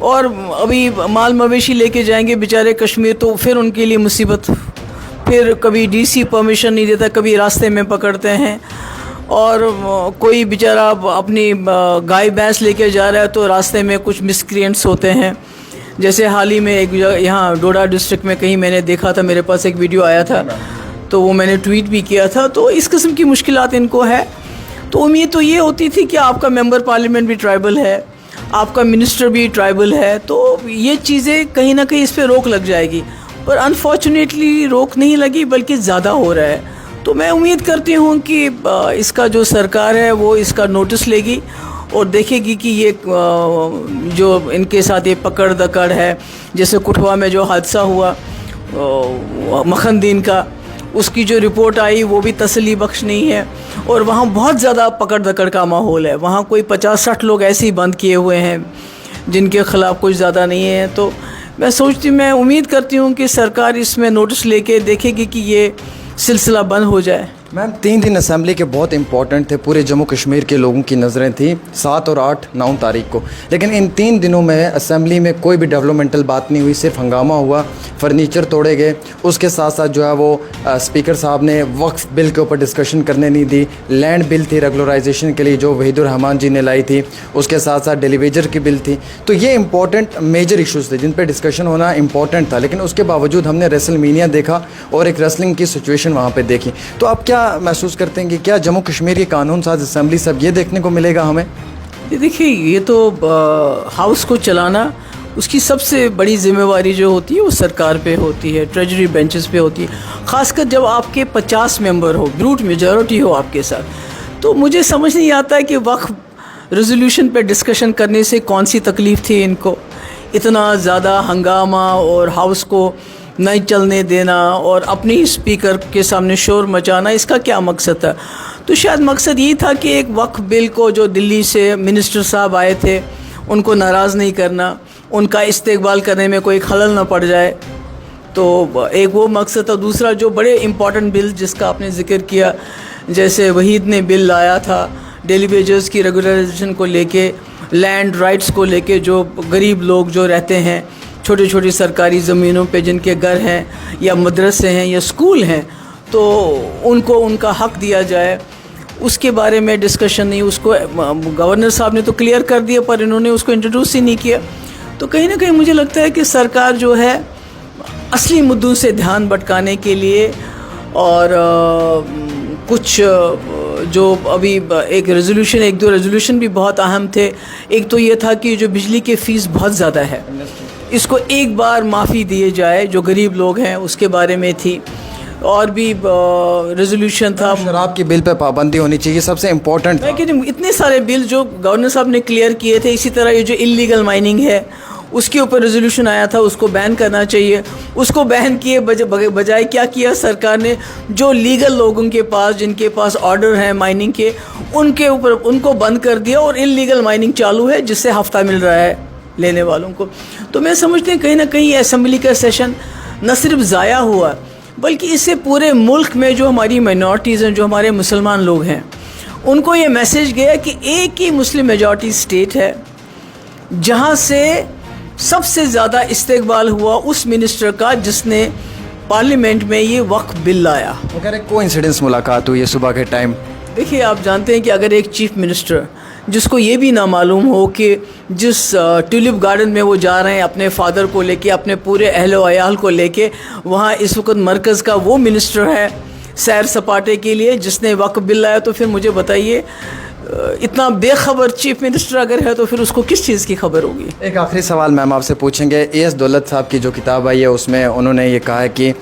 اور ابھی مال مویشی لے کے جائیں گے بیچارے کشمیر تو پھر ان کے لیے مصیبت، پھر کبھی ڈی سی پرمیشن نہیں دیتا، کبھی راستے میں پکڑتے ہیں، اور کوئی بیچارہ اپنی گائے بھینس لے کے جا رہا ہے تو راستے میں کچھ مسکرینٹس ہوتے ہیں. جیسے حال ہی میں ایک یہاں ڈوڈا ڈسٹرکٹ میں کہیں میں نے دیکھا تھا، میرے پاس ایک ویڈیو آیا تھا تو وہ میں نے ٹویٹ بھی کیا تھا. تو اس قسم کی مشکلات ان کو ہے. تو امید تو یہ ہوتی تھی کہ آپ کا ممبر پارلیمنٹ بھی ٹرائبل ہے، آپ کا منسٹر بھی ٹرائبل ہے، تو یہ چیزیں کہیں نہ کہیں اس پہ روک لگ جائے گی، پر انفارچونیٹلی روک نہیں لگی بلکہ زیادہ ہو رہا ہے. تو میں امید کرتی ہوں کہ اس کا جو سرکار ہے وہ اس کا نوٹس لے گی اور دیکھے گی کہ یہ جو ان کے ساتھ یہ پکڑ دکڑ ہے، جیسے کٹھوا میں جو حادثہ ہوا مکھن دین کا، اس کی جو رپورٹ آئی وہ بھی تسلی بخش نہیں ہے، اور وہاں بہت زیادہ پکڑ دکڑ کا ماحول ہے. وہاں کوئی 50-60 لوگ ایسے ہی بند کیے ہوئے ہیں جن کے خلاف کچھ زیادہ نہیں ہے. تو میں امید کرتی ہوں کہ سرکار اس میں نوٹس لے کے دیکھے گی کہ یہ سلسلہ بند ہو جائے. میم 3 دن اسمبلی کے بہت امپورٹنٹ تھے، پورے جموں کشمیر کے لوگوں کی نظریں تھیں 7 اور 8 9 تاریخ کو، لیکن ان 3 دنوں میں اسمبلی میں کوئی بھی ڈیولپمنٹل بات نہیں ہوئی، صرف ہنگامہ ہوا، فرنیچر توڑے گئے. اس کے ساتھ ساتھ جو ہے وہ اسپیکر صاحب نے وقف بل کے اوپر ڈسکشن کرنے نہیں دی. لینڈ بل تھی ریگولرائزیشن کے لیے جو وحید الرحمان جی نے لائی تھی، اس کے ساتھ ساتھ ڈیلی ویجر کی بل تھی. تو یہ امپورٹنٹ میجر ایشوز تھے جن پہ ڈسکشن ہونا امپورٹنٹ تھا، لیکن اس کے باوجود ہم نے ریسل مینیا دیکھا اور ایک ریسلنگ کی سچویشن وہاں پہ دیکھی. تو آپ کیا محسوس کرتے ہیں کہ کیا جموں کشمیر کی قانون ساز اسمبلی سے اب یہ دیکھنے کو ملے گا ہمیں؟ دیکھیے، یہ تو ہاؤس کو چلانا اس کی سب سے بڑی ذمہ داری جو ہوتی ہے وہ سرکار پہ ہوتی ہے، ٹریجری بینچز پہ ہوتی ہے، خاص کر جب آپ کے 50 ممبر ہو، بروٹ میجورٹی ہو آپ کے ساتھ. تو مجھے سمجھ نہیں آتا ہے کہ وقف ریزولوشن پہ ڈسکشن کرنے سے کون سی تکلیف تھی ان کو، اتنا زیادہ ہنگامہ اور ہاؤس کو نہیں چلنے دینا اور اپنی اسپیکر کے سامنے شور مچانا، اس کا کیا مقصد تھا؟ تو شاید مقصد یہ تھا کہ ایک وقف بل کو جو دلی سے منسٹر صاحب آئے تھے ان کو ناراض نہیں کرنا، ان کا استقبال کرنے میں کوئی خلل نہ پڑ جائے. تو ایک وہ مقصد تھا. دوسرا جو بڑے امپورٹنٹ بل جس کا آپ نے ذکر کیا، جیسے وحید نے بل لایا تھا ڈیلی ویجرز کی ریگولرائزیشن کو لے کے، لینڈ رائٹس کو لے کے، جو غریب لوگ جو رہتے ہیں چھوٹی چھوٹی سرکاری زمینوں پہ، جن کے گھر ہیں یا مدرسے ہیں یا اسکول ہیں، تو ان کو ان کا حق دیا جائے، اس کے بارے میں ڈسکشن نہیں. اس کو گورنر صاحب نے تو کلیئر کر دیا پر انہوں نے اس کو انٹروڈیوس ہی نہیں کیا. تو کہیں نہ کہیں مجھے لگتا ہے کہ سرکار جو ہے اصلی مدعوں سے دھیان بھٹکانے کے لیے، اور کچھ جو ابھی ایک ریزولوشن، 1-2 ریزولوشن بھی بہت اہم تھے. ایک تو یہ تھا کہ جو بجلی کے فیس بہت زیادہ ہے، اس کو ایک بار معافی دیے جائے جو غریب لوگ ہیں، اس کے بارے میں تھی. اور بھی ریزولوشن تھا شراب کی بل پہ پابندی ہونی چاہیے، سب سے امپورٹنٹ. لیکن اتنے سارے بل جو گورنر صاحب نے کلیئر کیے تھے. اسی طرح یہ جو انلیگل مائننگ ہے اس کے اوپر ریزولوشن آیا تھا، اس کو بین کرنا چاہیے. اس کو بین کیے بجائے کیا کیا سرکار نے؟ جو لیگل لوگوں کے پاس، جن کے پاس آرڈر ہیں مائننگ کے، ان کے اوپر ان کو بند کر دیا، اور انلیگل مائننگ چالو ہے جس سے ہفتہ مل رہا ہے لینے والوں کو. تو میں سمجھتے ہیں کہیں نہ کہیں اسمبلی کا سیشن نہ صرف ضائع ہوا بلکہ اس سے پورے ملک میں جو ہماری مائنورٹیز ہیں، جو ہمارے مسلمان لوگ ہیں، ان کو یہ میسیج گیا کہ ایک ہی مسلم میجورٹی اسٹیٹ ہے جہاں سے سب سے زیادہ استقبال ہوا اس منسٹر کا جس نے پارلیمنٹ میں یہ وقف بل لایا. وہ کہہ رہے کو انسیڈنس ملاقات ہوئی ہے صبح کے ٹائم. دیکھیے، آپ جانتے ہیں کہ اگر ایک چیف منسٹر جس کو یہ بھی نہ معلوم ہو کہ جس ٹیولپ گارڈن میں وہ جا رہے ہیں اپنے فادر کو لے کے، اپنے پورے اہل و عیال کو لے کے، وہاں اس وقت مرکز کا وہ منسٹر ہے سیر سپاٹے کے لیے جس نے وقف بل لایا، تو پھر مجھے بتائیے اتنا بے خبر چیف منسٹر اگر ہے تو پھر اس کو کس چیز کی خبر ہوگی؟ ایک آخری سوال میم آپ سے پوچھیں گے. اے ایس دولت صاحب کی جو کتاب آئی ہے اس میں انہوں نے یہ کہا ہے کہ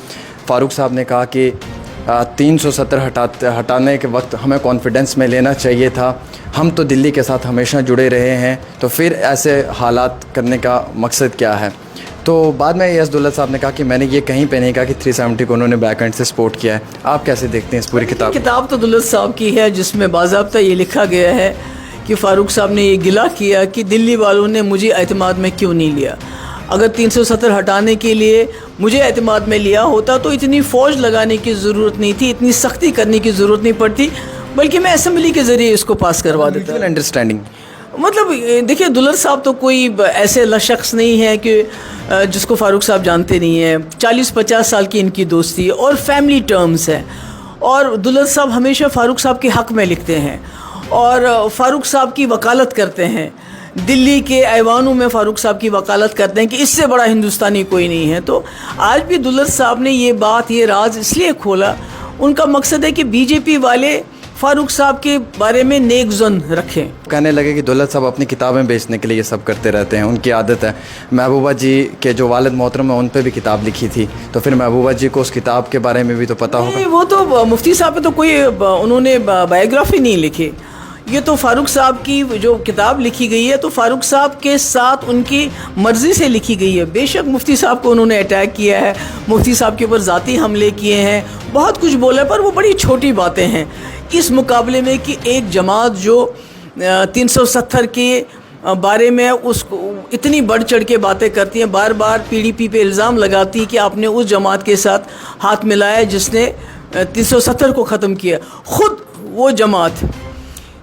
فاروق صاحب نے کہا کہ 370 ہٹانے کے وقت ہمیں کانفیڈنس میں لینا چاہیے تھا، ہم تو دلی کے ساتھ ہمیشہ جڑے رہے ہیں، تو پھر ایسے حالات کرنے کا مقصد کیا ہے؟ تو بعد میں اے ایس دولت صاحب نے کہا کہ میں نے یہ کہیں پہ نہیں کہا کہ 370 کو انہوں نے بیک اینڈ سے سپورٹ کیا ہے. آپ کیسے دیکھتے ہیں اس پوری کتاب؟ کتاب تو دولت صاحب کی ہے جس میں باضابطہ یہ لکھا گیا ہے کہ فاروق صاحب نے یہ گلہ کیا کہ دلی والوں نے مجھے اعتماد میں کیوں نہیں لیا. اگر 370 ہٹانے کے لیے مجھے اعتماد میں لیا ہوتا تو اتنی فوج لگانے کی ضرورت نہیں تھی، اتنی سختی کرنے کی ضرورت نہیں پڑتی، بلکہ میں اسمبلی کے ذریعے اس کو پاس کروا دیتا. انڈرسٹینڈنگ مطلب دیکھیے دلر صاحب تو کوئی ایسے شخص نہیں ہے کہ جس کو فاروق صاحب جانتے نہیں ہیں. 40-50 سال کی ان کی دوستی اور فیملی ٹرمز ہے, اور دلر صاحب ہمیشہ فاروق صاحب کے حق میں لکھتے ہیں اور فاروق صاحب کی وکالت کرتے ہیں. دلی کے ایوانوں میں فاروق صاحب کی وکالت کرتے ہیں کہ اس سے بڑا ہندوستانی کوئی نہیں ہے. تو آج بھی دلر صاحب نے یہ بات, یہ راز اس لیے کھولا, ان کا مقصد ہے کہ بی جے پی والے فاروق صاحب کے بارے میں نیک ظن رکھیں. کہنے لگے کہ دولت صاحب اپنی کتابیں بیچنے کے لیے یہ سب کرتے رہتے ہیں, ان کی عادت ہے. محبوبہ جی کے جو والد محترم ہیں ان پہ بھی کتاب لکھی تھی, تو پھر محبوبہ جی کو اس کتاب کے بارے میں بھی تو پتہ ہوگا. وہ تو مفتی صاحب پہ تو کوئی انہوں نے بایوگرافی نہیں لکھی. یہ تو فاروق صاحب کی جو کتاب لکھی گئی ہے تو فاروق صاحب کے ساتھ ان کی مرضی سے لکھی گئی ہے. بے شک مفتی صاحب کو انہوں نے اٹیک کیا ہے, مفتی صاحب کے اوپر ذاتی حملے کیے ہیں, بہت کچھ بولا, پر وہ بڑی چھوٹی باتیں ہیں اس مقابلے میں کہ ایک جماعت جو 370 کے بارے میں اس کو اتنی بڑھ چڑھ کے باتیں کرتی ہیں, بار بار پی ڈی پی پہ الزام لگاتی ہیں کہ آپ نے اس جماعت کے ساتھ ہاتھ ملایا جس نے 370 کو ختم کیا. خود وہ جماعت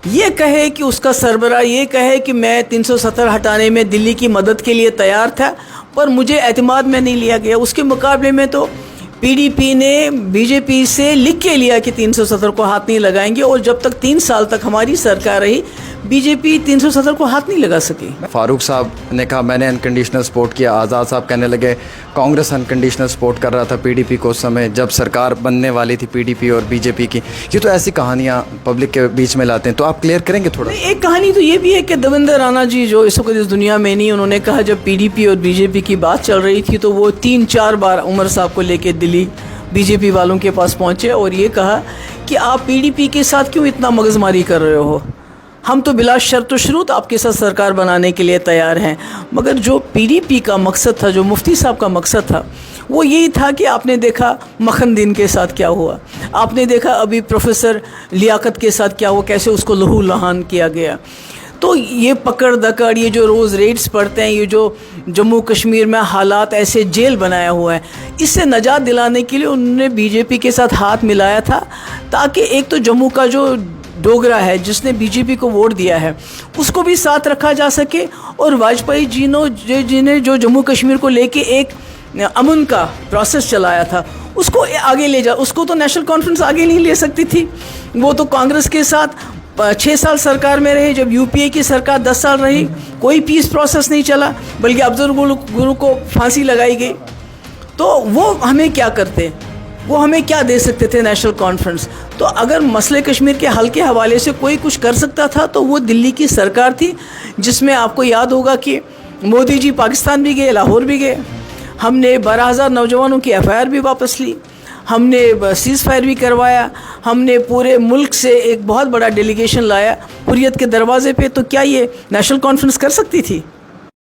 یہ کہے کہ اس کا سربراہ یہ کہے کہ میں 370 ہٹانے میں دلی کی مدد کے لیے تیار تھا, پر مجھے اعتماد میں نہیں لیا گیا. اس کے مقابلے میں تو پی ڈی پی نے بی جے پی سے لکھ کے لیا کہ 370 کو ہاتھ نہیں لگائیں گے, اور جب تک 3 سال تک ہماری سرکار رہی بی جے پی 370 کو ہاتھ نہیں لگا سکی. فاروق صاحب نے کہا میں نے انکنڈیشنل سپورٹ کیا. آزاد صاحب کہنے لگے کانگریس انکنڈیشنل سپورٹ کر رہا تھا پی ڈی پی کو اس سمے جب سرکار بننے والی تھی پی ڈی پی اور بی جے پی کی. یہ تو ایسی کہانیاں پبلک کے بیچ میں لاتے ہیں, تو آپ کلیئر کریں گے تھوڑا؟ ایک کہانی تو یہ بھی ہے کہ دیویندر رانا جی جو اس وقت اس دنیا میں نہیں, انہوں نے کہا جب پی ڈی پی اور بی جے پی کی بات چل رہی تھی تو وہ 3-4 بار عمر صاحب کو لے کے دلی بی جے پی والوں کے پاس پہنچے اور یہ کہا کہ آپ پی ڈی پی کے ساتھ کیوں اتنا مغز ماری کر رہے ہو, ہم تو بلا شرط و شروط آپ کے ساتھ سرکار بنانے کے لیے تیار ہیں. مگر جو پی ڈی پی کا مقصد تھا, جو مفتی صاحب کا مقصد تھا, وہ یہی تھا کہ آپ نے دیکھا مکھن دین کے ساتھ کیا ہوا, آپ نے دیکھا ابھی پروفیسر لیاقت کے ساتھ کیا ہوا, کیسے اس کو لہو لہان کیا گیا. تو یہ پکڑ دکڑ, یہ جو روز ریڈز پڑتے ہیں, یہ جو جموں کشمیر میں حالات ایسے جیل بنایا ہوا ہے, اس سے نجات دلانے کے لیے انہوں نے بی جے پی کے ساتھ ہاتھ ملایا تھا, تاکہ ایک تو جموں کا جو ڈوگرا ہے جس نے بی جے پی کو ووٹ دیا ہے اس کو بھی ساتھ رکھا جا سکے, اور واجپئی جی نے جو جموں کشمیر کو لے کے ایک امن کا پروسیس چلایا تھا اس کو آگے لے جا. اس کو تو نیشنل کانفرنس آگے نہیں لے سکتی تھی, وہ تو کانگریس کے ساتھ 6 سال سرکار میں رہے. جب یو پی اے کی سرکار 10 سال رہی کوئی پیس پروسیس نہیں چلا, بلکہ افضل گرو کو پھانسی لگائی گئی. تو وہ ہمیں کیا کرتے, وہ ہمیں کیا دے سکتے تھے نیشنل کانفرنس. تو اگر مسئلہ کشمیر کے حل کے حوالے سے کوئی کچھ کر سکتا تھا تو وہ دلی کی سرکار تھی, جس میں آپ کو یاد ہوگا کہ مودی جی پاکستان بھی گئے, لاہور بھی گئے, ہم نے 12,000 نوجوانوں کی ایف آئی آر بھی واپس لی, ہم نے سیز فائر بھی کروایا, ہم نے پورے ملک سے ایک بہت بڑا ڈیلیگیشن لایا حریت کے دروازے پہ. تو کیا یہ نیشنل کانفرنس کر سکتی تھی؟